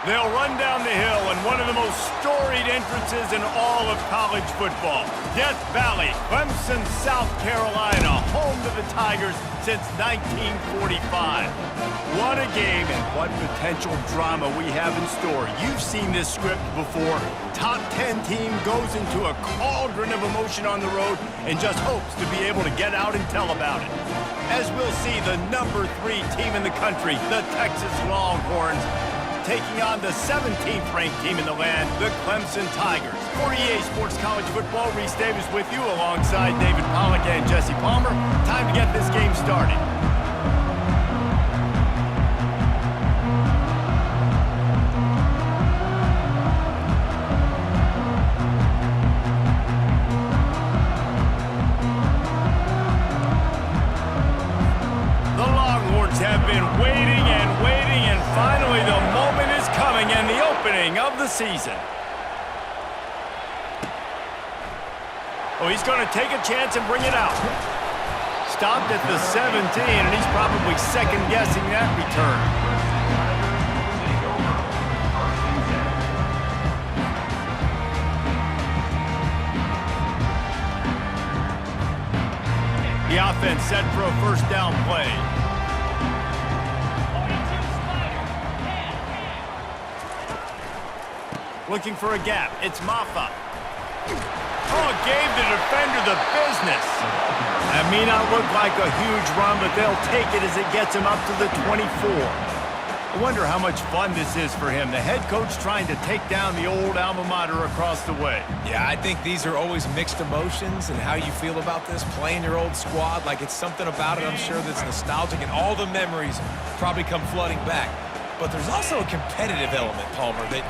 They'll run down the hill in one of the most storied entrances in all of college football. Death Valley, Clemson, South Carolina, home to the Tigers since 1945. What a game and what potential drama we have in store. You've seen this script before. Top 10 team goes into a cauldron of emotion on the road and just hopes to be able to get out and tell about it. As we'll see, the number 3 team in the country, the Texas Longhorns, taking on the 17th ranked team in the land, the Clemson Tigers. For EA Sports College Football, Reese Davis with you alongside David Pollack and Jesse Palmer. Time to get this game started. The Longhorns have been waiting and finally the moment is coming and the opening of the season. Oh, he's going to take a chance and bring it out. Stopped at the 17, and he's probably second-guessing that return. The offense set for a first down play. Looking for a gap. It's Maffa. Oh, gave the defender the business. That may not look like a huge run, but they'll take it as it gets him up to the 24. I wonder how much fun this is for him. The head coach trying to take down the old alma mater across the way. Yeah, I think these are always mixed emotions and how you feel about this, playing your old squad. Like, it's something about it, I'm sure, that's nostalgic, and all the memories probably come flooding back. But there's also a competitive element, Palmer, that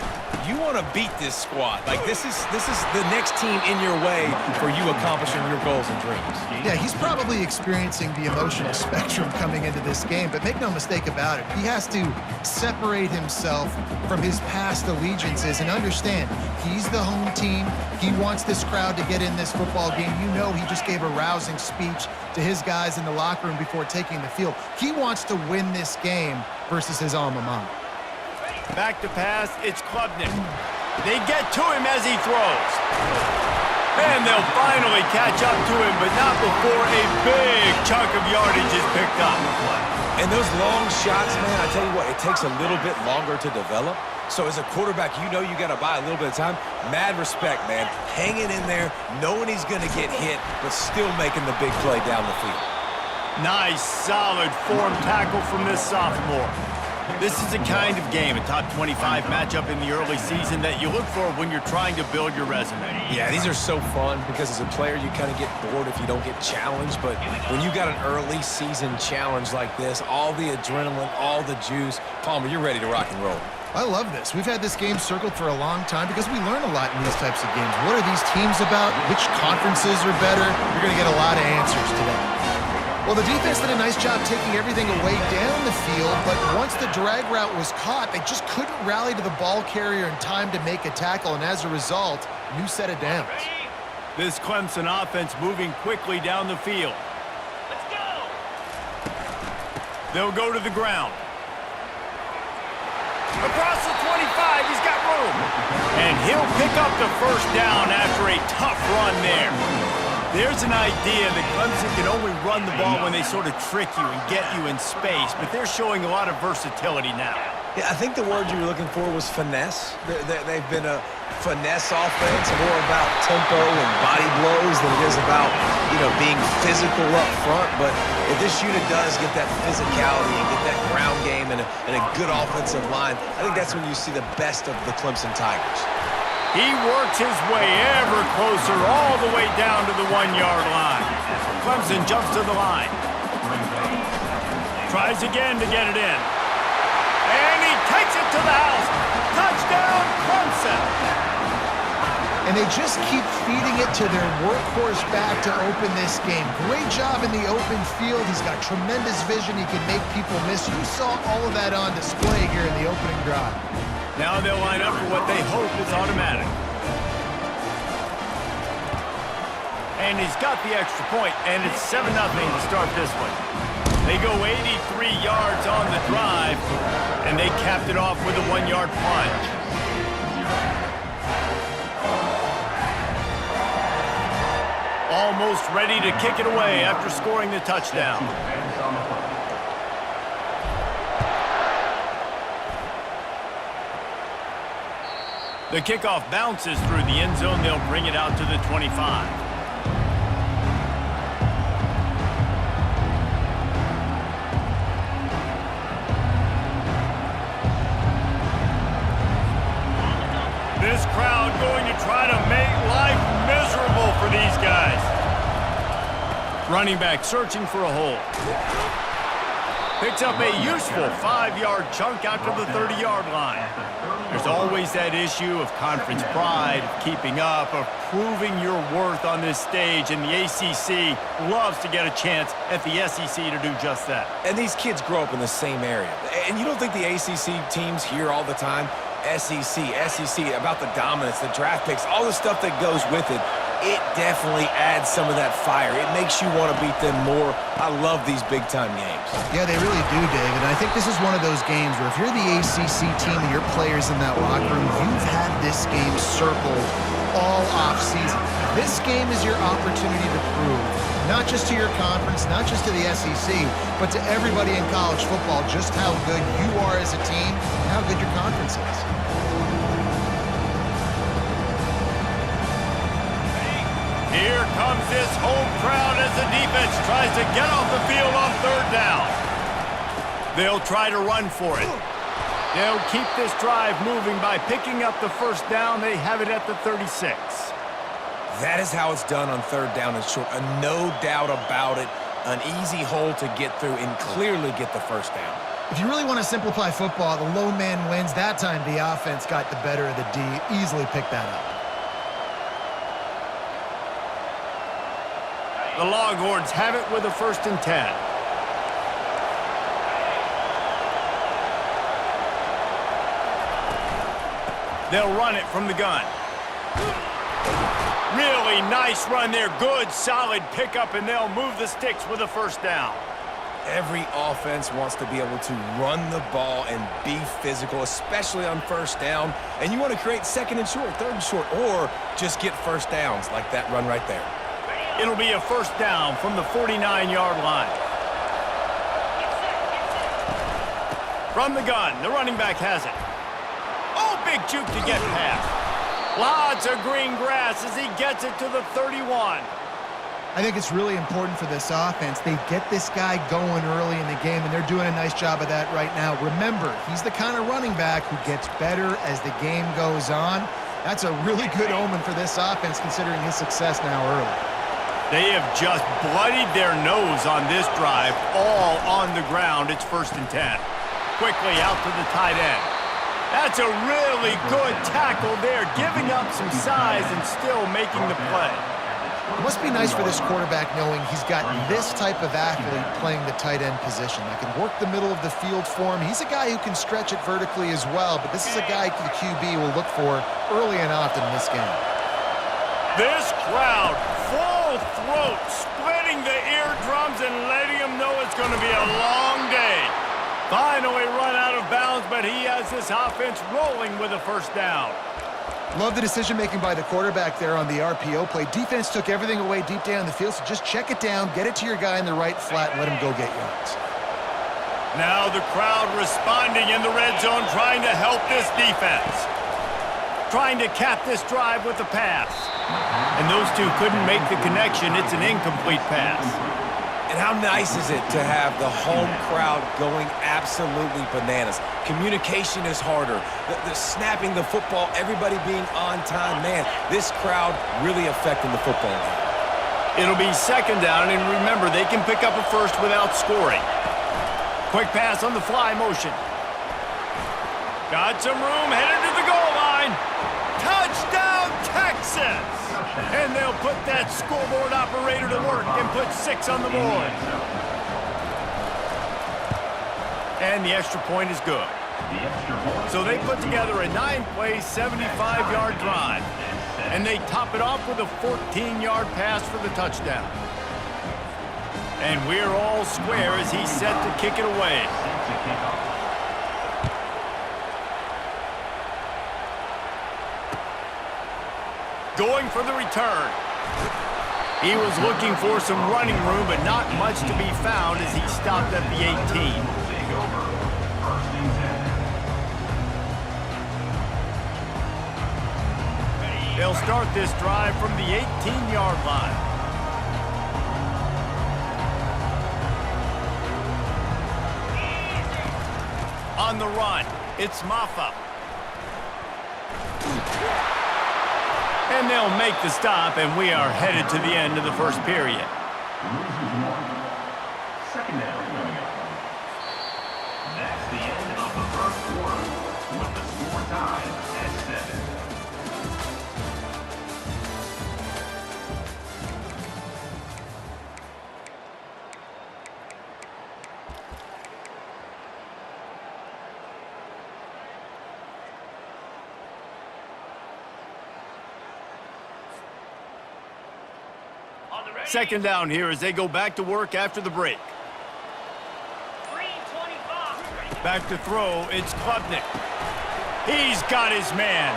you want to beat this squad. Like, this is the next team in your way for you accomplishing your goals and dreams. Yeah, he's probably experiencing the emotional spectrum coming into this game, but make no mistake about it, he has to separate himself from his past allegiances and understand he's the home team. He wants this crowd to get in this football game. You know, he just gave a rousing speech to his guys in the locker room before taking the field. He wants to win this game versus his alma mater. Back to pass, it's Klubnik. They get to him as he throws. And they'll finally catch up to him, but not before a big chunk of yardage is picked up. And those long shots, man, I tell you what, it takes a little bit longer to develop. So as a quarterback, you know you got to buy a little bit of time. Mad respect, man. Hanging in there, knowing he's going to get hit, but still making the big play down the field. Nice, solid form tackle from this sophomore. This is the kind of game, a top 25 matchup in the early season, that you look for when you're trying to build your resume. Yeah, these are so fun because as a player, you kind of get bored if you don't get challenged. But when you got an early season challenge like this, all the adrenaline, all the juice, Palmer, you're ready to rock and roll. I love this. We've had this game circled for a long time because we learn a lot in these types of games. What are these teams about? Which conferences are better? You're going to get a lot of answers today. Well, the defense did a nice job taking everything away down the field, but once the drag route was caught, they just couldn't rally to the ball carrier in time to make a tackle, and as a result, new set of downs. This Clemson offense moving quickly down the field. Let's go! They'll go to the ground. Across the 25, he's got room. And he'll pick up the first down after a tough run there. There's an idea that Clemson can only run the ball when they sort of trick you and get you in space, but they're showing a lot of versatility now. Yeah, I think the word you were looking for was finesse. They've been a finesse offense, more about tempo and body blows than it is about, being physical up front. But if this unit does get that physicality and get that ground game and a good offensive line, I think that's when you see the best of the Clemson Tigers. He works his way ever closer all the way down to the 1-yard line. Clemson jumps to the line. Tries again to get it in. And he takes it to the house. Touchdown, Clemson. And they just keep feeding it to their workhorse back to open this game. Great job in the open field. He's got tremendous vision. He can make people miss. You saw all of that on display here in the opening drive. Now they'll line up for what they hope is automatic. And he's got the extra point, and it's 7-0 to start this one. They go 83 yards on the drive, And they capped it off with a 1-yard plunge. Almost ready to kick it away after scoring the touchdown. The kickoff bounces through the end zone. They'll bring it out to the 25. This crowd going to try to make life miserable for these guys. Running back searching for a hole. Picks up a useful 5-yard chunk out to the 30-yard line. There's always that issue of conference pride, of keeping up, of proving your worth on this stage, and the ACC loves to get a chance at the SEC to do just that. And these kids grow up in the same area. And you don't think the ACC teams hear all the time, SEC, about the dominance, the draft picks, all the stuff that goes with it. It definitely adds some of that fire. It makes you want to beat them more. I love these big-time games. Yeah, they really do, David. And I think this is one of those games where if you're the ACC team and your players in that locker room, you've had this game circled all offseason. This game is your opportunity to prove, not just to your conference, not just to the SEC, but to everybody in college football, just how good you are as a team and how good your conference is. Here comes this home crowd as the defense tries to get off the field on 3rd down. They'll try to run for it. They'll keep this drive moving by picking up the 1st down. They have it at the 36. That is how it's done on 3rd down and short. No doubt about it. An easy hole to get through and clearly get the 1st down. If you really want to simplify football, the low man wins. That time the offense got the better of the D. Easily picked that up. The Longhorns have it with a 1st and 10. They'll run it from the gun. Really nice run there. Good, solid pickup, and they'll move the sticks with a 1st down. Every offense wants to be able to run the ball and be physical, especially on 1st down. And you want to create 2nd and short, 3rd and short, or just get 1st downs like that run right there. It'll be a 1st down from the 49-yard line. From the gun, the running back has it. Oh, big juke to get past. Lots of green grass as he gets it to the 31. I think it's really important for this offense. They get this guy going early in the game, and they're doing a nice job of that right now. Remember, he's the kind of running back who gets better as the game goes on. That's a really good omen for this offense, considering his success now early. They have just bloodied their nose on this drive, all on the ground. It's 1st and 10. Quickly out to the tight end. That's a really good tackle there, giving up some size and still making the play. It must be nice for this quarterback knowing he's got this type of athlete playing the tight end position that can work the middle of the field for him. He's a guy who can stretch it vertically as well, but this is a guy the QB will look for early and often in this game. This crowd, full throat, splitting the eardrums and letting them know it's going to be a long day. Finally run out of bounds, but he has this offense rolling with a 1st down. Love the decision-making by the quarterback there on the RPO play. Defense took everything away deep down the field, so just check it down, get it to your guy in the right flat, and let him go get yards. Now the crowd responding in the red zone, trying to help this defense. Trying to cap this drive with a pass. And those two couldn't make the connection. It's an incomplete pass. And how nice is it to have the home crowd going absolutely bananas? Communication is harder. The snapping the football, everybody being on time. Man, this crowd really affecting the football game. It'll be 2nd down, and remember, they can pick up a 1st without scoring. Quick pass on the fly motion. Got some room, headed to the goal line. Touchdown, Texas! And they'll put that scoreboard operator to work and put 6 on the board. And the extra point is good. So they put together a 9-play, 75-yard drive. And they top it off with a 14-yard pass for the touchdown. And we're all square as he's set to kick it away. going for the return. He was looking for some running room, but not much to be found as he stopped at the 18. They'll start this drive from the 18-yard line. On the run, it's Maffa. And they'll make the stop, and we are headed to the end of the first period. Second down coming up. That's the end of the first quarter with the score tied at 7. Second down here as they go back to work after the break. Back to throw, it's Klubnik. He's got his man.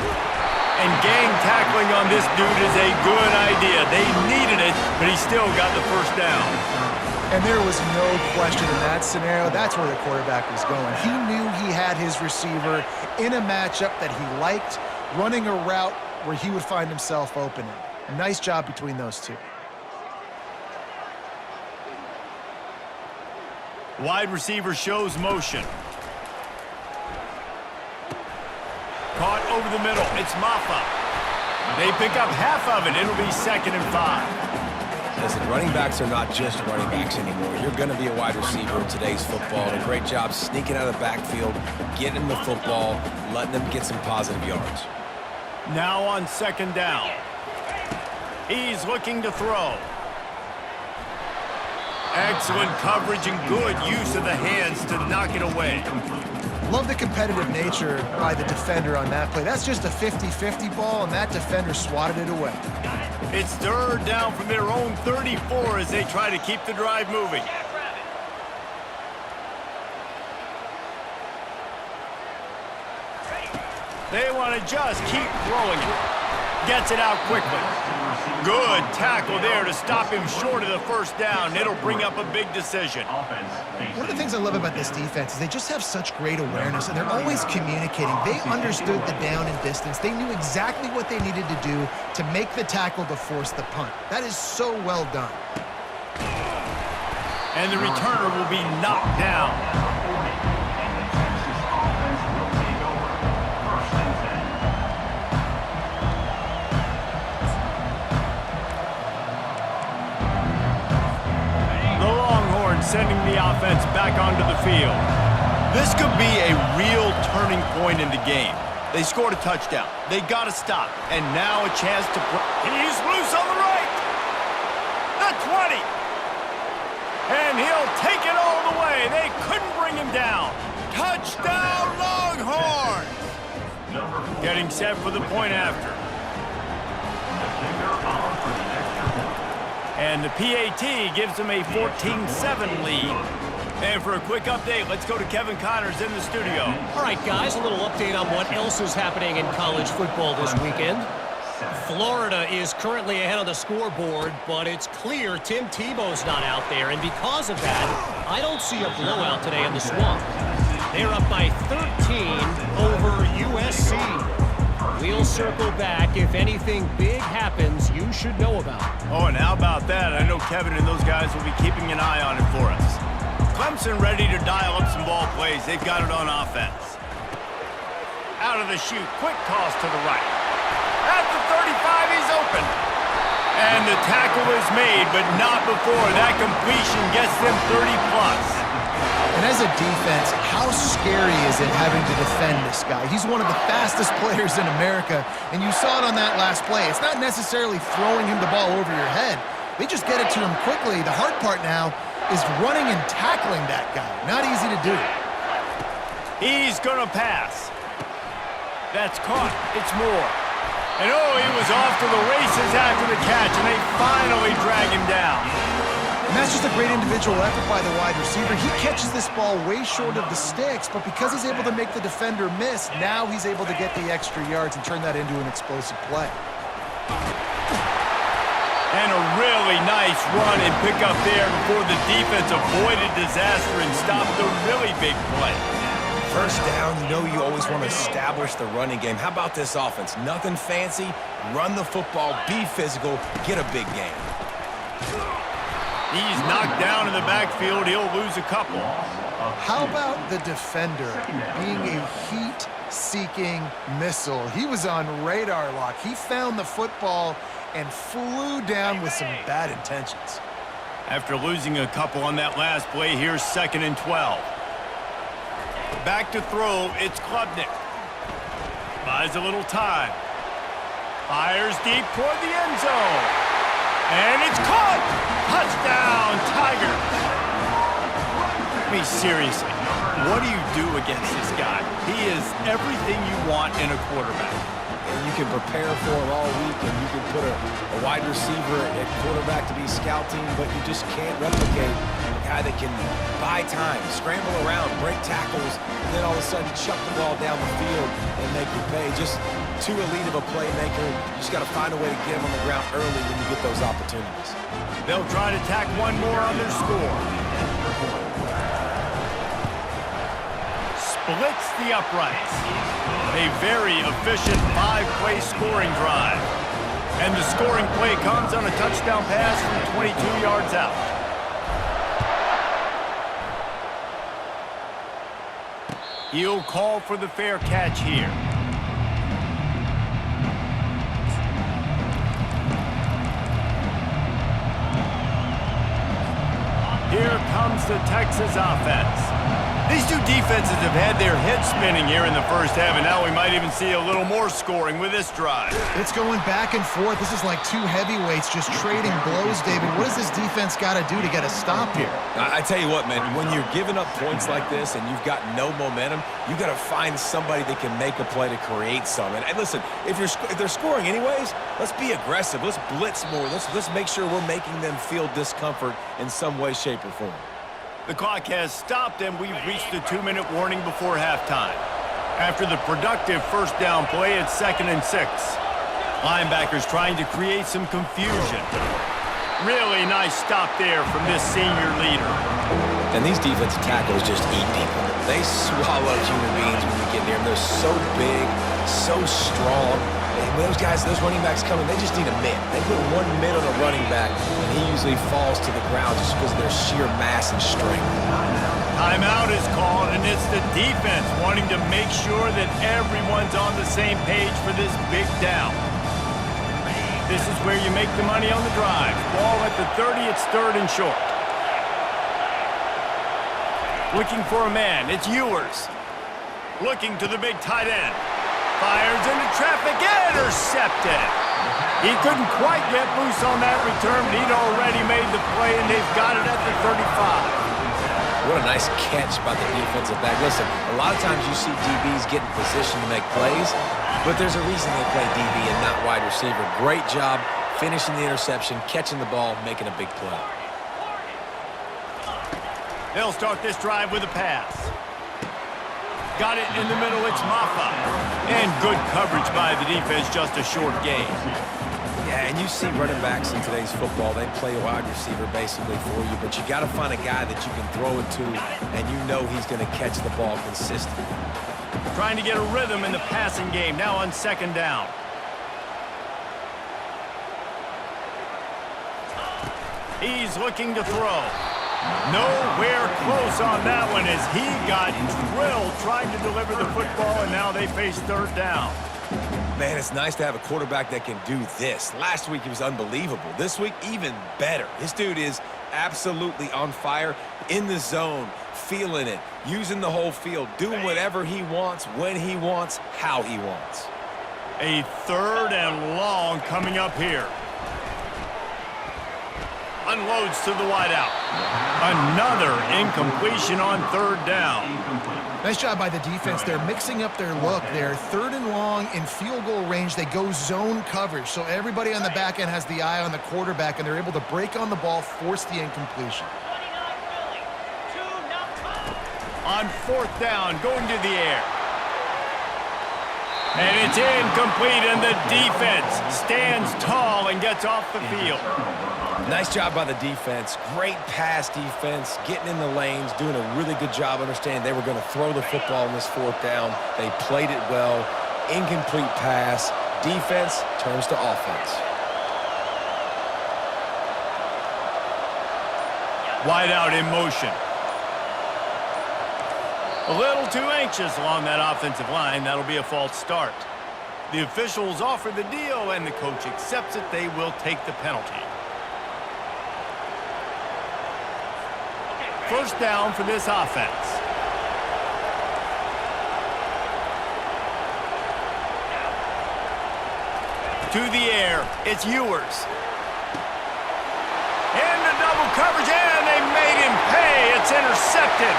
And gang tackling on this dude is a good idea. They needed it, but he still got the first down. And there was no question in that scenario. That's where the quarterback was going. He knew he had his receiver in a matchup that he liked, running a route where he would find himself open. Nice job between those two. Wide receiver shows motion. Caught over the middle. It's Maffa. They pick up half of it. It'll be 2nd and 5. Listen, running backs are not just running backs anymore. You're going to be a wide receiver in today's football. And a great job sneaking out of the backfield, getting the football, letting them get some positive yards. Now on 2nd down. He's looking to throw. Excellent coverage and good use of the hands to knock it away. Love the competitive nature by the defender on that play. That's just a 50-50 ball, and that defender swatted it away. It's 3rd down from their own 34 as they try to keep the drive moving. They want to just keep throwing it. Gets it out quickly. Good tackle there to stop him short of the first down. It'll bring up a big decision. One of the things I love about this defense is they just have such great awareness, and they're always communicating. They understood the down and distance. They knew exactly what they needed to do to make the tackle to force the punt. That is so well done. And the returner will be knocked down. Sending the offense back onto the field. This could be a real turning point in the game. They scored a touchdown. They got to stop. And now a chance to... He's loose on the right. The 20. And he'll take it all the way. They couldn't bring him down. Touchdown, Longhorns. Getting set for the point after. And the PAT gives them a 14-7 lead. And for a quick update, let's go to Kevin Connors in the studio. All right, guys, a little update on what else is happening in college football this weekend. Florida is currently ahead on the scoreboard, but it's clear Tim Tebow's not out there. And because of that, I don't see a blowout today in the Swamp. They're up by 13 over USC. We'll circle back. If anything big happens, you should know about it. Oh, and how about that? I know Kevin and those guys will be keeping an eye on it for us. Clemson ready to dial up some ball plays. They've got it on offense. Out of the chute. Quick toss to the right. At the 35, he's open. And the tackle is made, but not before. That completion gets them 30+. And as a defense, how scary is it having to defend this guy? He's one of the fastest players in America, and you saw it on that last play. It's not necessarily throwing him the ball over your head. They just get it to him quickly. The hard part now is running and tackling that guy. Not easy to do. He's going to pass. That's caught. It's Moore. And oh, he was off to the races after the catch, and they finally drag him down. And that's just a great individual effort by the wide receiver. He catches this ball way short of the sticks, but because he's able to make the defender miss, now he's able to get the extra yards and turn that into an explosive play. And a really nice run and pickup there before the defense avoided disaster and stopped a really big play. First down, you know you always want to establish the running game. How about this offense? Nothing fancy. Run the football, be physical, get a big gain. He's knocked down in the backfield. He'll lose a couple. How about the defender being a heat-seeking missile? He was on radar lock. He found the football and flew down with some bad intentions. After losing a couple on that last play, here's 2nd and 12. Back to throw, it's Klubnik. Buys a little time. Fires deep toward the end zone. And it's caught! Touchdown, Tigers! I mean, seriously, what do you do against this guy? He is everything you want in a quarterback. And you can prepare for him all week, and you can put a wide receiver at quarterback to be scouting, but you just can't replicate a guy that can buy time, scramble around, break tackles, and then all of a sudden chuck the ball down the field and make you pay. Just too elite of a playmaker. You just got to find a way to get him on the ground early when you get those opportunities. They'll try to tack one more on their score. Splits the uprights. A very efficient 5-play scoring drive. And the scoring play comes on a touchdown pass from 22 yards out. He'll call for the fair catch here. Here comes the Texas offense. These two defenses have had their heads spinning here in the first half, and now we might even see a little more scoring with this drive. It's going back and forth. This is like two heavyweights just trading blows, David. What does this defense got to do to get a stop here? I tell you what, man, when you're giving up points like this and you've got no momentum, you got to find somebody that can make a play to create some. And listen, if they're scoring anyways, let's be aggressive. Let's blitz more. Let's make sure we're making them feel discomfort in some way, shape, or form. The clock has stopped, and we've reached the 2-minute warning before halftime. After the productive first down play, it's 2nd and 6. Linebackers trying to create some confusion. Really nice stop there from this senior leader. And these defensive tackles just eat people. They swallow human beings when you get near them. They're so big, so strong. When those guys, those running backs come in, they just need a mid. They put one mid on a running back, and he usually falls to the ground just because of their sheer mass and strength. Timeout is called, and it's the defense wanting to make sure that everyone's on the same page for this big down. This is where you make the money on the drive. Ball at the 30, it's 3rd and short. Looking for a man, it's Ewers. Looking to the big tight end. Fires into traffic, intercepted. He couldn't quite get loose on that return, but he'd already made the play, and they've got it at the 35. What a nice catch by the defensive back. Listen, a lot of times you see DBs get in position to make plays, but there's a reason they play DB and not wide receiver. Great job finishing the interception, catching the ball, making a big play. They'll start this drive with a pass. Got it in the middle, it's Maffa. And good coverage by the defense, just a short gain. Yeah, and you see running backs in today's football, they play wide receiver basically for you, but you got to find a guy that you can throw it to, and you know he's going to catch the ball consistently. Trying to get a rhythm in the passing game, now on 2nd down. He's looking to throw. Nowhere close on that one as he got drilled trying to deliver the football, and now they face 3rd down. Man, it's nice to have a quarterback that can do this. Last week, he was unbelievable. This week, even better. This dude is absolutely on fire, in the zone, feeling it, using the whole field, doing whatever he wants, when he wants, how he wants. A 3rd and long coming up here. Unloads to the wideout. Another incompletion on 3rd down. Nice job by the defense. They're mixing up their look. They're 3rd and long in field goal range. They go zone coverage, so everybody on the back end has the eye on the quarterback, and they're able to break on the ball, force the incompletion. On 4th down, going to the air. And it's incomplete, and the defense stands tall and gets off the field. Nice job by the defense. Great pass defense, getting in the lanes, doing a really good job understanding they were going to throw the football in this fourth down. They played it well. Incomplete pass. Defense turns to offense. Wide out in motion. A little too anxious along that offensive line. That'll be a false start. The officials offer the deal, and the coach accepts it. They will take the penalty. First down for this offense. To the air, it's Ewers. Into double coverage, and they made him pay. It's intercepted.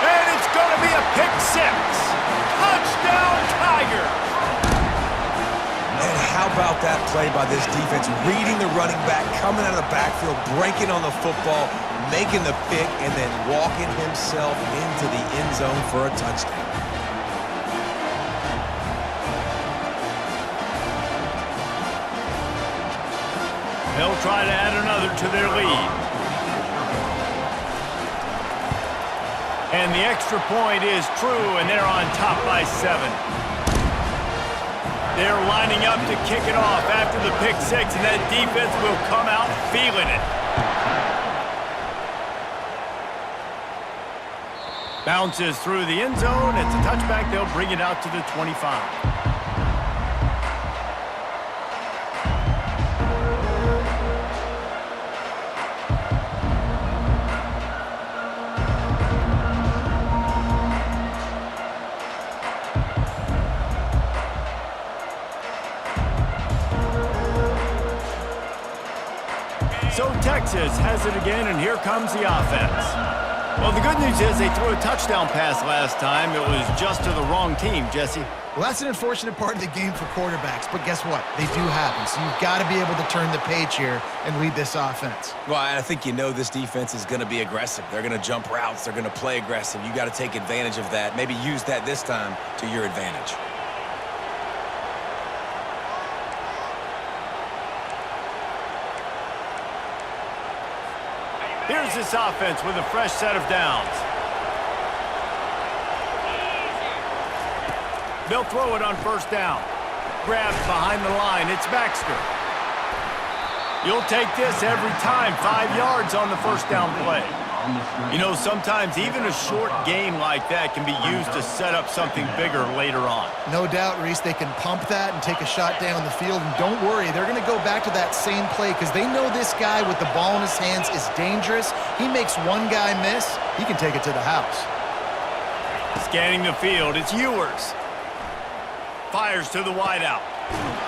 And it's going to be a pick six. Touchdown, Tigers. And how about that play by this defense? Reading the running back, coming out of the backfield, breaking on the football, making the pick, and then walking himself into the end zone for a touchdown. They'll try to add another to their lead. And the extra point is true, and they're on top by 7. They're lining up to kick it off after the pick six, and that defense will come out feeling it. Bounces through the end zone. It's a touchback. They'll bring it out to the 25. So Texas has it again, and here comes the offense. Well, the good news is they threw a touchdown pass last time. It was just to the wrong team, Jesse. Well, that's an unfortunate part of the game for quarterbacks, but guess what? They do happen, so you've got to be able to turn the page here and lead this offense. Well, I think you know this defense is going to be aggressive. They're going to jump routes. They're going to play aggressive. You got to take advantage of that. Maybe use that this time to your advantage. Here's this offense with a fresh set of downs. They'll throw it on first down. Grabbed behind the line. It's Baxter. You'll take this every time. 5 yards on the first down play. You know, sometimes even a short game like that can be used to set up something bigger later on. No doubt, Reese, they can pump that and take a shot down the field. And don't worry, they're going to go back to that same play because they know this guy with the ball in his hands is dangerous. He makes one guy miss, he can take it to the house. Scanning the field, it's Ewers. Fires to the wideout.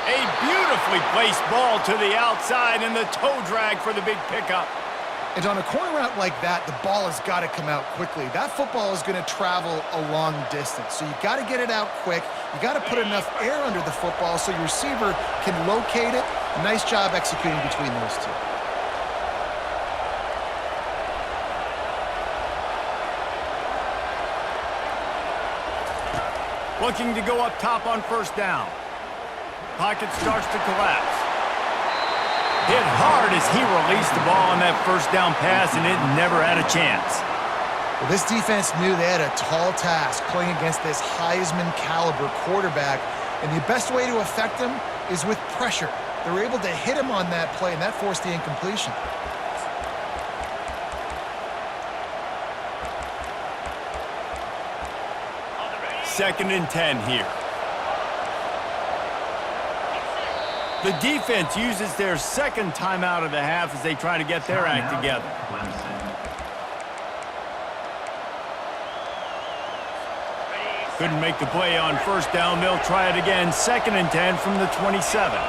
A beautifully placed ball to the outside, and the toe drag for the big pickup. And on a corner route like that, the ball has got to come out quickly. That football is going to travel a long distance. So you got to get it out quick. You got to put enough air under the football so your receiver can locate it. Nice job executing between those two. Looking to go up top on first down. Pocket starts to collapse. Hit hard as he released the ball on that first down pass, and it never had a chance. Well, this defense knew they had a tall task playing against this Heisman caliber quarterback, and the best way to affect him is with pressure. They were able to hit him on that play, and that forced the incompletion. Second and 10 here. The defense uses their second timeout of the half as they try to get their act together. Couldn't make the play on first down. They'll try it again. Second and 10 from the 27.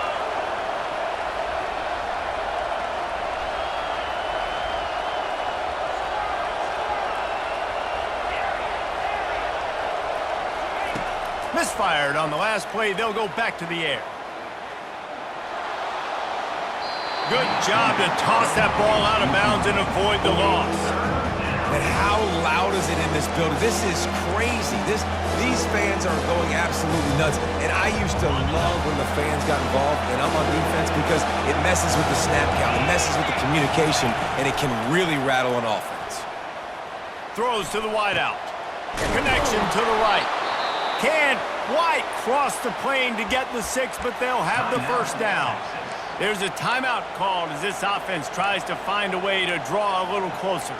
Misfired on the last play. They'll go back to the air. Good job to toss that ball out of bounds and avoid the loss. And how loud is it in this building? This is crazy. These fans are going absolutely nuts. And I used to love when the fans got involved, and I'm on defense, because it messes with the snap count, it messes with the communication, and it can really rattle an offense. Throws to the wideout. Connection to the right. Can't quite cross the plane to get the 6, but they'll have the first down. There's a timeout called as this offense tries to find a way to draw a little closer.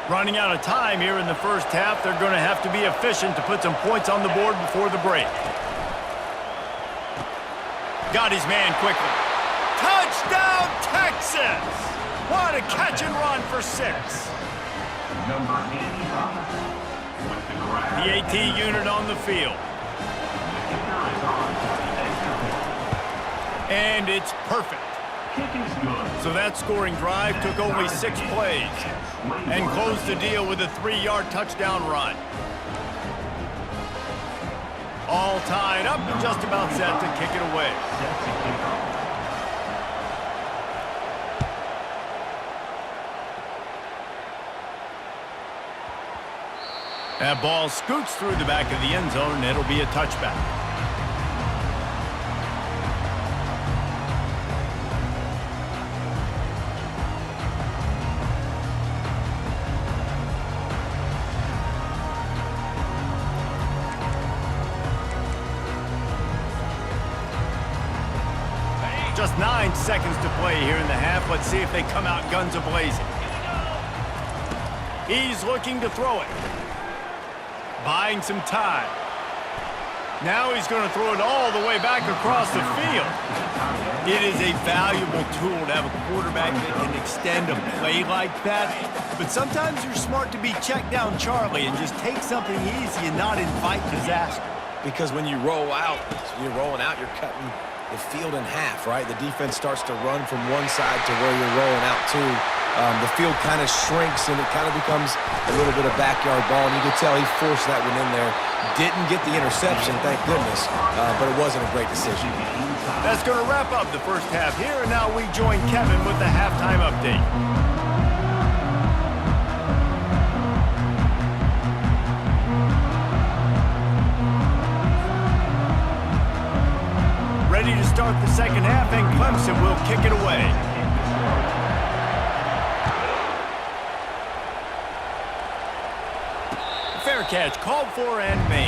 Running out of time here in the first half, they're going to have to be efficient to put some points on the board before the break. Got his man quickly. Touchdown, Texas! What a catch and run for 6. Number 85 with the grab. The AT unit on the field. And it's perfect. Kicking's good. So that scoring drive took only 6 plays and closed the deal with a 3-yard touchdown run. All tied up and just about set to kick it away. That ball scoots through the back of the end zone, and it'll be a touchback. Just 9 seconds to play here in the half. Let's see if they come out guns a-blazing. He's looking to throw it. Buying some time. Now he's going to throw it all the way back across the field. It is a valuable tool to have a quarterback that can extend a play like that. But sometimes you're smart to be check down Charlie and just take something easy and not invite disaster. Because when you roll out, you're cutting the field in half, right? The defense starts to run from one side to where you're rolling out to. The field kind of shrinks, and it kind of becomes a little bit of backyard ball, and you can tell he forced that one in there. Didn't get the interception, thank goodness, but it wasn't a great decision. That's going to wrap up the first half here, and now we join Kevin with the halftime update. Ready to start the second half, and Clemson will kick it away. Fair catch called for and made.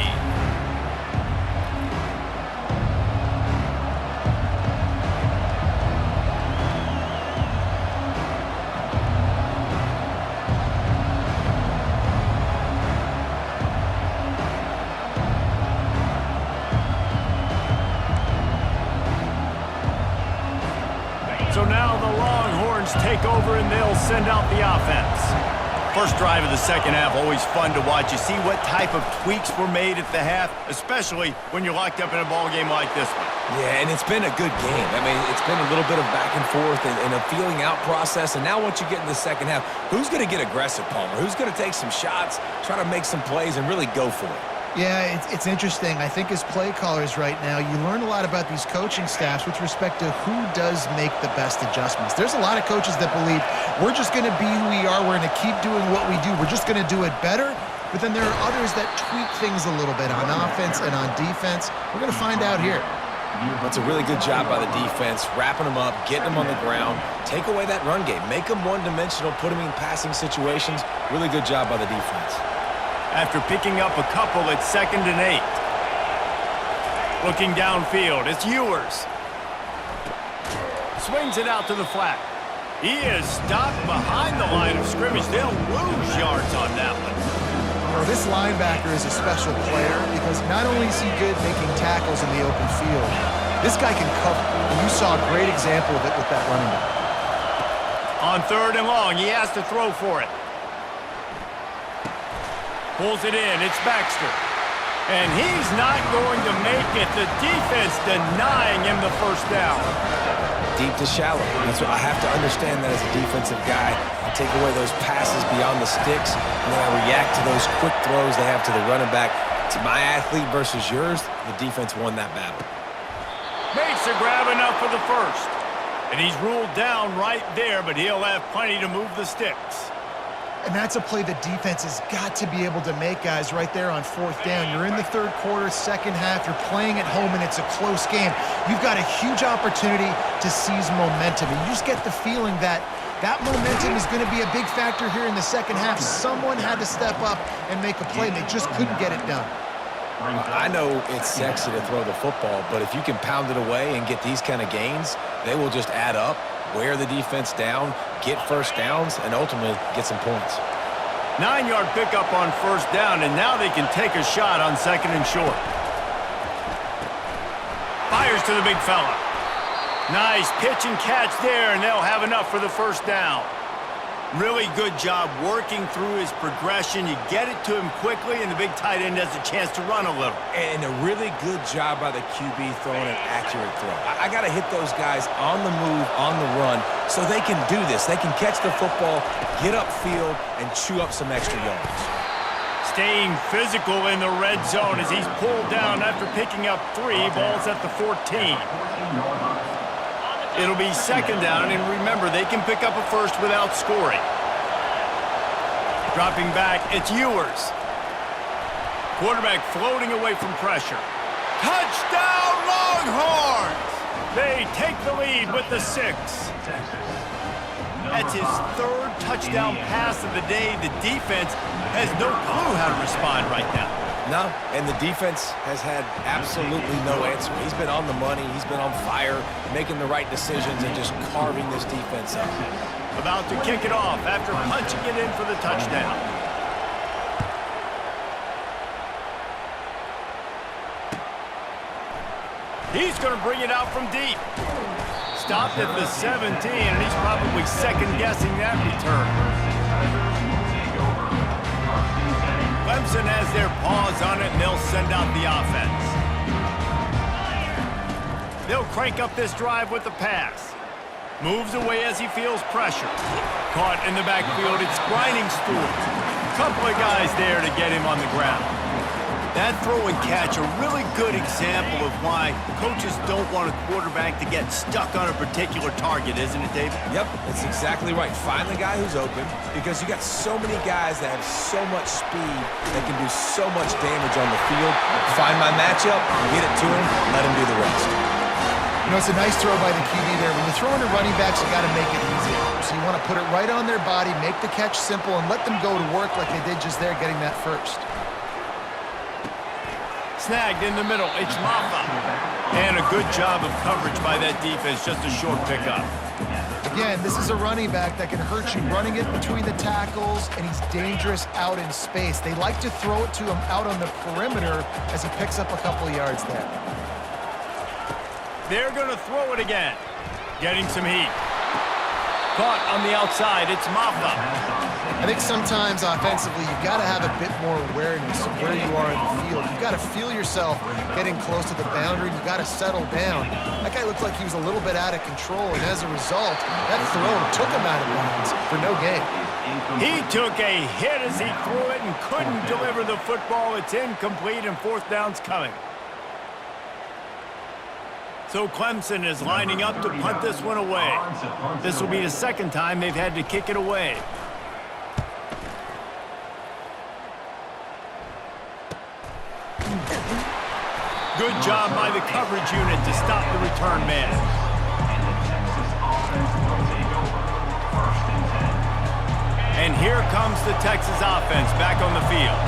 So now the Longhorns take over and they'll send out the offense. First drive of the second half, always fun to watch. You see what type of tweaks were made at the half, especially when you're locked up in a ball game like this one. Yeah, and it's been a good game. I mean, it's been a little bit of back and forth and a feeling out process. And now once you get in the second half, who's going to get aggressive, Palmer? Who's going to take some shots, try to make some plays, and really go for it? Yeah, it's interesting. I think as play callers right now, you learn a lot about these coaching staffs with respect to who does make the best adjustments. There's a lot of coaches that believe we're just going to be who we are. We're going to keep doing what we do. We're just going to do it better. But then there are others that tweak things a little bit on offense and on defense. We're going to find out here. That's a really good job by the defense, wrapping them up, getting them on the ground, take away that run game, make them one-dimensional, put them in passing situations. Really good job by the defense. After picking up a couple at 2nd and 8. Looking downfield, it's Ewers. Swings it out to the flat. He is stopped behind the line of scrimmage. They'll lose yards on that one. Well, this linebacker is a special player because not only is he good making tackles in the open field, this guy can cover. And you saw a great example of it with that running back. On 3rd and long, he has to throw for it. Pulls it in, it's Baxter. And he's not going to make it. The defense denying him the first down. Deep to shallow. That's what I have to understand that as a defensive guy. I take away those passes beyond the sticks, and then I react to those quick throws they have to the running back. To my athlete versus yours, the defense won that battle. Makes the grab enough for the first. And he's ruled down right there, but he'll have plenty to move the sticks. And that's a play the defense has got to be able to make, guys, right there on fourth down. You're in the third quarter, second half. You're playing at home, and it's a close game. You've got a huge opportunity to seize momentum. And you just get the feeling that that momentum is going to be a big factor here in the second half. Someone had to step up and make a play, and they just couldn't get it done. I know it's sexy to throw the football, but if you can pound it away and get these kind of gains, they will just add up, wear the defense down, get first downs, and ultimately get some points. 9-yard pickup on first down, and now they can take a shot on second and short. Fires to the big fella. Nice pitch and catch there, and they'll have enough for the first down. Really good job working through his progression. You get it to him quickly, and the big tight end has a chance to run a little. And a really good job by the QB throwing an accurate throw. I got to hit those guys on the move, on the run, so they can do this. They can catch the football, get upfield, and chew up some extra yards. Staying physical in the red zone as he's pulled down after picking up 3. Ball's at the 14. It'll be second down, and remember, they can pick up a first without scoring. Dropping back, it's Ewers. Quarterback floating away from pressure. Touchdown, Longhorns! They take the lead with the 6. That's his 3rd touchdown pass of the day. The defense has no clue how to respond right now. No, and the defense has had absolutely no answer. He's been on the money. He's been on fire, making the right decisions and just carving this defense up. About to kick it off after punching it in for the touchdown. He's going to bring it out from deep. Stopped at the 17, and he's probably second-guessing that return. Clemson has their paws on it, and they'll send out the offense. They'll crank up this drive with the pass. Moves away as he feels pressure. Caught in the backfield, it's Grinding Stewart. Couple of guys there to get him on the ground. That throw and catch, a really good example of why coaches don't want a quarterback to get stuck on a particular target, isn't it, David? Yep, that's exactly right. Find the guy who's open, because you got so many guys that have so much speed that can do so much damage on the field. Find my matchup, get it to him, let him do the rest. You know, it's a nice throw by the QB there. When you're throwing to running backs, you got to make it easy. So you want to put it right on their body, make the catch simple, and let them go to work like they did just there, getting that first. Snagged in the middle, it's Maffa. And a good job of coverage by that defense, just a short pickup. Again, this is a running back that can hurt you running it between the tackles, and he's dangerous out in space. They like to throw it to him out on the perimeter as he picks up a couple of yards there. They're going to throw it again. Getting some heat. Caught on the outside, it's Maffa. I think sometimes offensively you've got to have a bit more awareness of where you are in the field. You've got to feel yourself getting close to the boundary. You've got to settle down. That guy looked like he was a little bit out of control, and as a result, that throw took him out of bounds for no gain. He took a hit as he threw it and couldn't deliver the football. It's incomplete, and fourth down's coming. So Clemson is lining up to punt this one away. This will be the second time they've had to kick it away. Good job by the coverage unit to stop the return man. And here comes the Texas offense back on the field.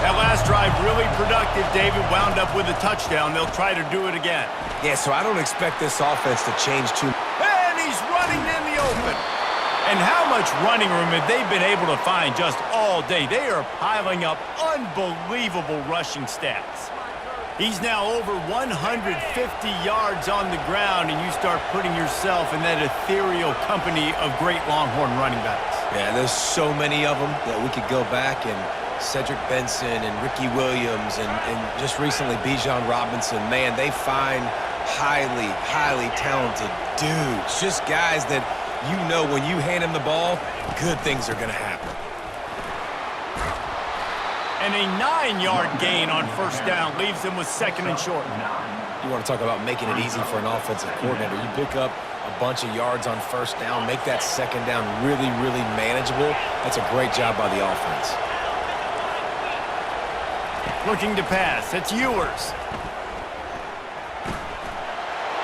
That last drive really productive. David wound up with a touchdown. They'll try to do it again. Yeah, so I don't expect this offense to change too much. And he's running in the open. And how much running room have they been able to find just all day? They are piling up unbelievable rushing stats. He's now over 150 yards on the ground, and you start putting yourself in that ethereal company of great Longhorn running backs. Yeah, there's so many of them that we could go back, and Cedric Benson and Ricky Williams and just recently Bijan Robinson. Man, they find highly, highly talented dudes. Just guys that you know when you hand them the ball, good things are going to happen. And a 9-yard gain on first down leaves them with second and short. You want to talk about making it easy for an offensive coordinator. You pick up a bunch of yards on first down, make that second down really, really manageable. That's a great job by the offense. Looking to pass. It's Ewers.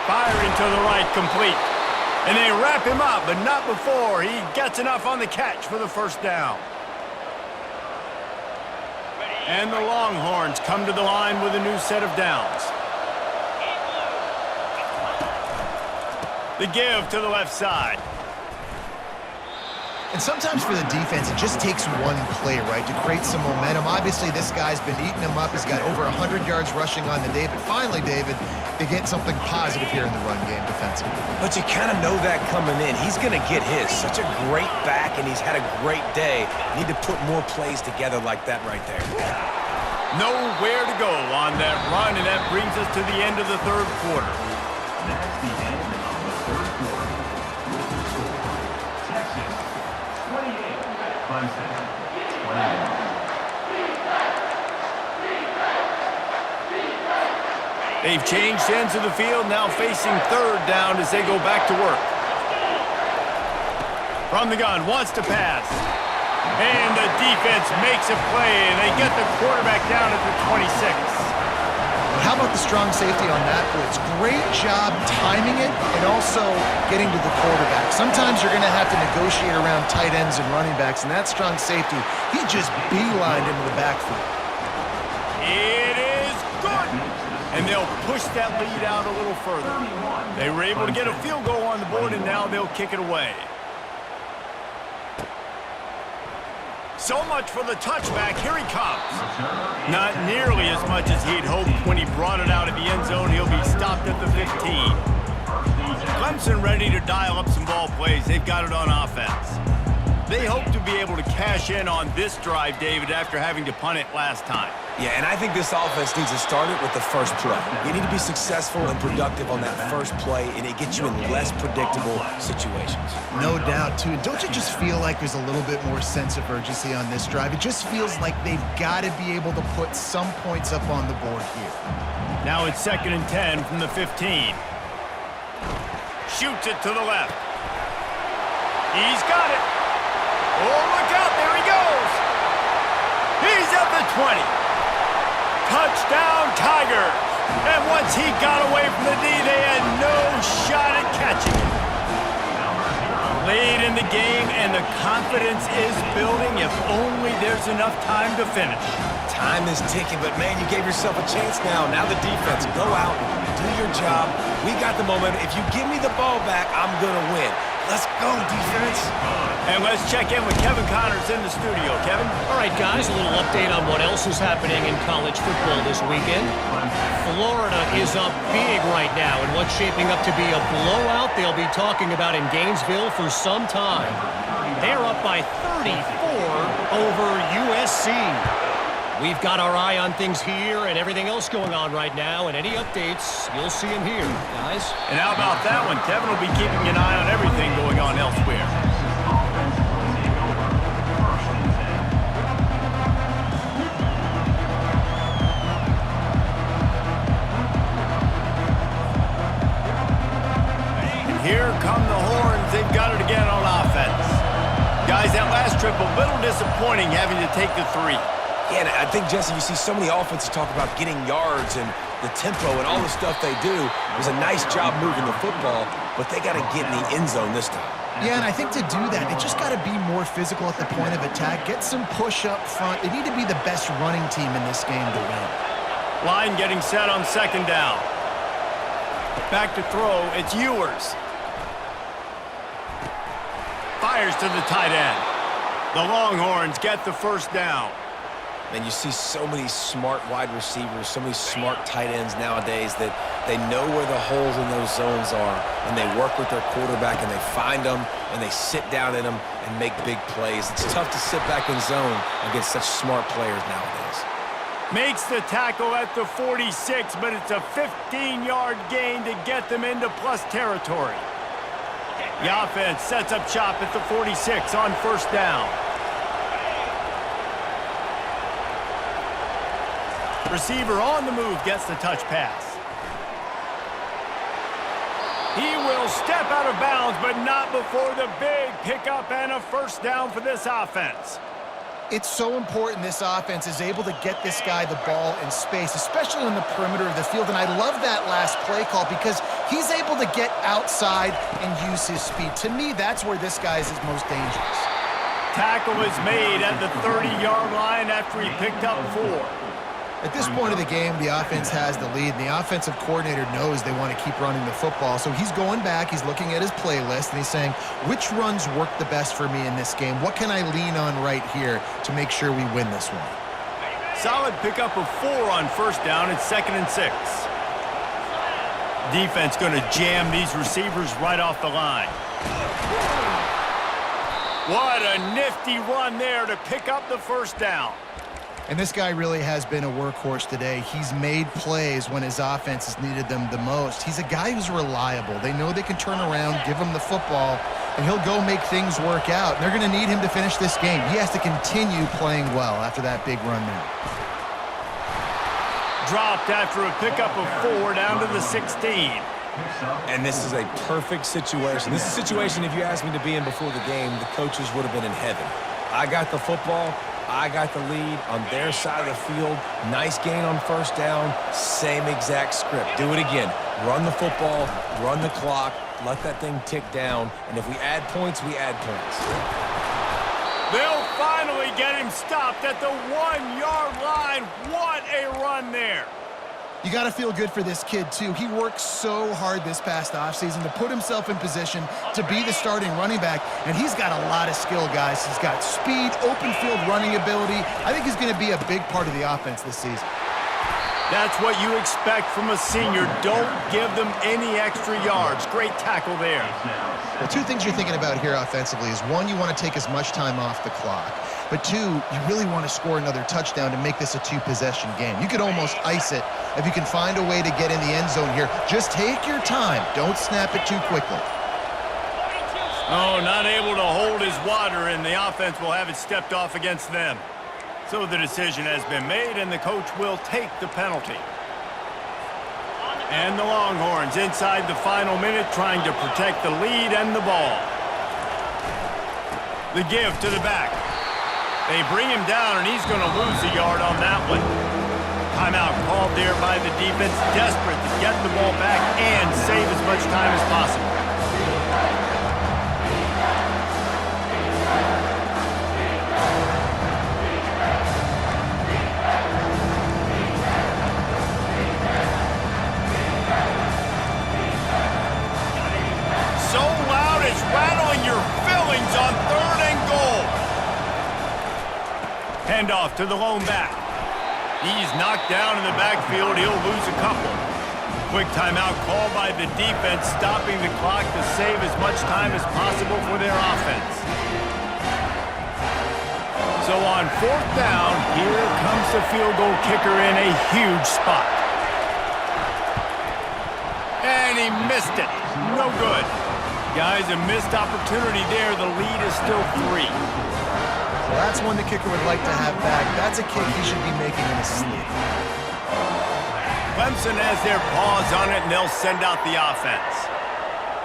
Firing to the right, complete. And they wrap him up, but not before he gets enough on the catch for the first down. And the Longhorns come to the line with a new set of downs. The give to the left side. And sometimes for the defense, it just takes one play, right, to create some momentum. Obviously, this guy's been eating them up. He's got over 100 yards rushing on the day. But finally, David, they get something positive here in the run game defensively. But you kind of know that coming in. He's going to get his. Such a great back, and he's had a great day. Need to put more plays together like that right there. Nowhere to go on that run, and that brings us to the end of the third quarter. That's the end of the third quarter. Texas 28, Clemson 21. They've changed ends of the field, now facing third down as they go back to work. From the gun, wants to pass. And the defense makes a play, and they get the quarterback down at the 26. How about the strong safety on that blitz? Great job timing it and also getting to the quarterback. Sometimes you're going to have to negotiate around tight ends and running backs, and that strong safety, he just beelined into the backfield. It is good. And they'll push that lead out a little further. They were able to get a field goal on the board, and now they'll kick it away. So much for the touchback. Here he comes. Not nearly as much as he'd hoped when he brought it out of the end zone. He'll be stopped at the 15. Clemson ready to dial up some ball plays. They've got it on offense. They hope to be able to cash in on this drive, David, after having to punt it last time. Yeah, and I think this offense needs to start it with the first play. You need to be successful and productive on that first play, and it gets you in less predictable situations. No doubt, too. Don't you just feel like there's a little bit more sense of urgency on this drive? It just feels like they've got to be able to put some points up on the board here. Now it's 2nd and 10 from the 15. Shoots it to the left. He's got it. Oh, look out. There he goes. He's at the 20. Touchdown, Tigers. And once he got away from the D, they had no shot at catching him. Late in the game, and the confidence is building. If only there's enough time to finish. Time is ticking, but, man, you gave yourself a chance now. Now the defense, go out, do your job. We got the momentum. If you give me the ball back, I'm going to win. Let's go, defense. And let's check in with Kevin Connors in the studio. Kevin? All right, guys, a little update on what else is happening in college football this weekend. Florida is up big right now in what's shaping up to be a blowout they'll be talking about in Gainesville for some time. They're up by 34 over USC. We've got our eye on things here and everything else going on right now, and any updates, you'll see them here, guys. And how about that one? Kevin will be keeping an eye on everything going on elsewhere. And here come the Horns. They've got it again on offense. Guys, that last trip, a little disappointing having to take the 3. Yeah, and I think, Jesse, you see so many offenses talk about getting yards and the tempo and all the stuff they do. It was a nice job moving the football, but they got to get in the end zone this time. Yeah, and I think to do that, they just got to be more physical at the point of attack, get some push up front. They need to be the best running team in this game to win. Line getting set on 2nd down. Back to throw. It's Ewers. Fires to the tight end. The Longhorns get the first down. And you see so many smart wide receivers, so many smart tight ends nowadays that they know where the holes in those zones are, and they work with their quarterback, and they find them, and they sit down in them and make big plays. It's tough to sit back in zone against such smart players nowadays. Makes the tackle at the 46, but it's a 15-yard gain to get them into plus territory. The offense sets up shop at the 46 on 1st down. Receiver on the move gets the touch pass. He will step step out of bounds, but not before the big pickup and a first down for this offense. It's so important this offense is able to get this guy the ball in space, especially on the perimeter of the field. And I love that last play call because he's able to get outside and use his speed. To me, that's where this guy is his most dangerous. Tackle is made at the 30-yard line after he picked up 4. At this point of the game, the offense has the lead, and the offensive coordinator knows they want to keep running the football. So he's going back, he's looking at his playlist, and he's saying, which runs work the best for me in this game? What can I lean on right here to make sure we win this one? Solid pickup of 4 on first down. It's 2nd and 6. Defense going to jam these receivers right off the line. What a nifty run there to pick up the first down. And this guy really has been a workhorse today. He's made plays when his offense has needed them the most. He's a guy who's reliable. They know they can turn around, give him the football, and he'll go make things work out. And they're going to need him to finish this game. He has to continue playing well after that big run there. Dropped after a pickup of 4 down to the 16. And this is a perfect situation. This is a situation, if you asked me to be in before the game, the coaches would have been in heaven. I got the football. I got the lead on their side of the field. Nice gain on first down. Same exact script. Do it again. Run the football, run the clock, let that thing tick down, and if we add points, we add points. They'll finally get him stopped at the 1-yard line. What a run there. You got to feel good for this kid, too. He worked so hard this past offseason to put himself in position to be the starting running back, and he's got a lot of skill, guys. He's got speed, open field running ability. I think he's going to be a big part of the offense this season. That's what you expect from a senior. Don't give them any extra yards. Great tackle there. Well, 2 things you're thinking about here offensively is, 1, you want to take as much time off the clock. But 2, you really want to score another touchdown to make this a 2-possession game. You could almost ice it if you can find a way to get in the end zone here. Just take your time. Don't snap it too quickly. Oh, not able to hold his water, and the offense will have it stepped off against them. So the decision has been made, and the coach will take the penalty. And the Longhorns inside the final minute trying to protect the lead and the ball. The give to the back. They bring him down, and he's going to lose a yard on that one. Timeout called there by the defense, desperate to get the ball back and save as much time as possible. So loud it's rattling your fillings on 3rd and goal. Handoff to the lone back. He's knocked down in the backfield. He'll lose a couple. Quick timeout called by the defense, stopping the clock to save as much time as possible for their offense. So on 4th down, here comes the field goal kicker in a huge spot. And he missed it. No good. Guys, a missed opportunity there. The lead is still 3. Well, that's one the kicker would like to have back. That's a kick he should be making in his sleep. Clemson has their paws on it, and they'll send out the offense.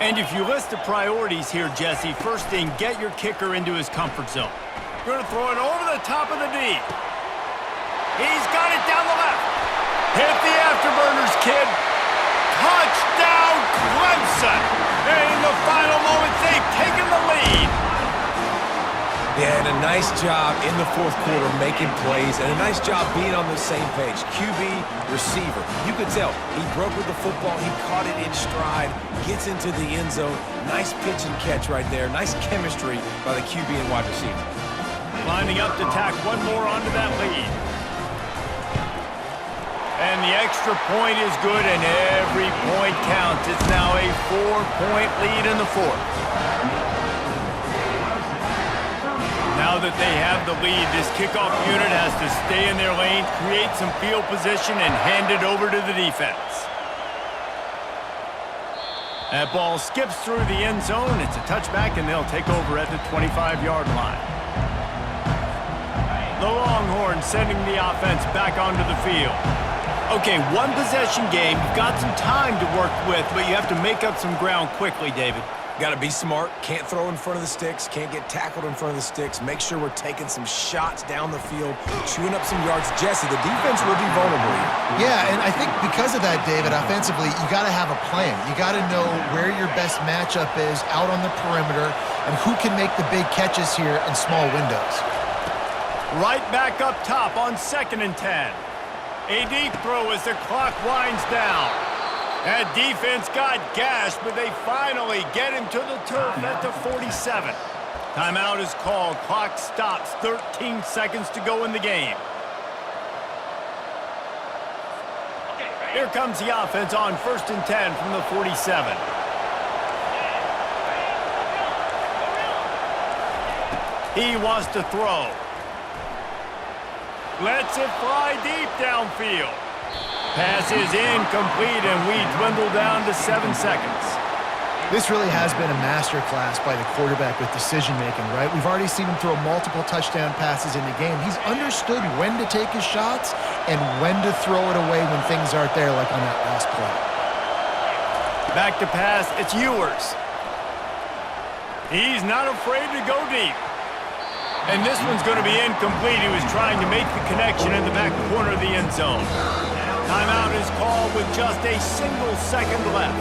And if you list the priorities here, Jesse, first thing, get your kicker into his comfort zone. You're going to throw it over the top of the D. He's got it down the left. Hit the afterburners, kid. Touchdown, Clemson. In the final moments, they've taken the lead. They had a nice job in the 4th quarter making plays and a nice job being on the same page. QB, receiver. You could tell he broke with the football. He caught it in stride, gets into the end zone. Nice pitch and catch right there. Nice chemistry by the QB and wide receiver. Lining up to tack one more onto that lead. And the extra point is good, and every point counts. It's now a 4-point lead in the 4th. Now that they have the lead, this kickoff unit has to stay in their lane, create some field position, and hand it over to the defense. That ball skips through the end zone. It's a touchback, and they'll take over at the 25-yard line. The Longhorns sending the offense back onto the field. Okay, one possession game. You've got some time to work with, but you have to make up some ground quickly, David. Got to be smart. Can't throw in front of the sticks. Can't get tackled in front of the sticks. Make sure we're taking some shots down the field, chewing up some yards. Jesse, the defense will be vulnerable here. Yeah, and I think because of that, David, offensively, you got to have a plan. You got to know where your best matchup is out on the perimeter and who can make the big catches here in small windows. Right back up top on 2nd and 10. A deep throw as the clock winds down. That defense got gashed, but they finally get him to the turf at the 47. Timeout is called. Clock stops. 13 seconds to go in the game. Here comes the offense on 1st and 10 from the 47. He wants to throw. Lets it fly deep downfield. Pass is incomplete, and we dwindle down to 7 seconds. This really has been a masterclass by the quarterback with decision-making, right? We've already seen him throw multiple touchdown passes in the game. He's understood when to take his shots and when to throw it away when things aren't there, like on that last play. Back to pass, it's Ewers. He's not afraid to go deep. And this one's going to be incomplete. He was trying to make the connection in the back corner of the end zone. Timeout is called with just a single second left.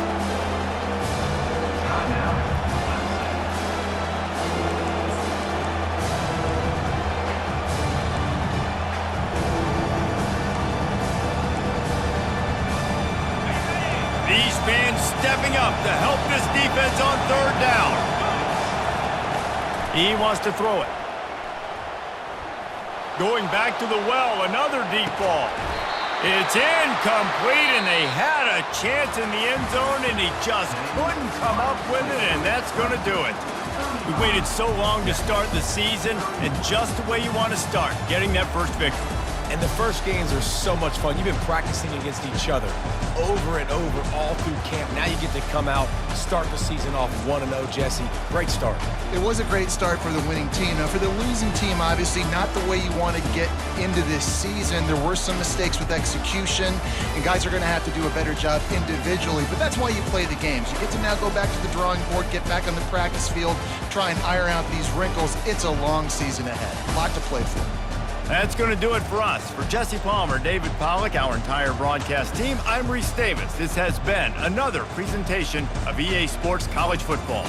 These fans stepping up to help this defense on 3rd down. He wants to throw it. Going back to the well, another deep ball. It's incomplete, and they had a chance in the end zone, and he just couldn't come up with it, and that's going to do it. We waited so long to start the season, and just the way you want to start, getting that first victory. And the first games are so much fun. You've been practicing against each other over and over all through camp. Now you get to come out, start the season off 1-0, Jesse. Great start. It was a great start for the winning team. Now, for the losing team, obviously not the way you want to get into this season. There were some mistakes with execution, and guys are going to have to do a better job individually. But that's why you play the games. You get to now go back to the drawing board, get back on the practice field, try and iron out these wrinkles. It's a long season ahead. A lot to play for. That's going to do it for us. For Jesse Palmer, David Pollack, our entire broadcast team, I'm Reese Davis. This has been another presentation of EA Sports College Football.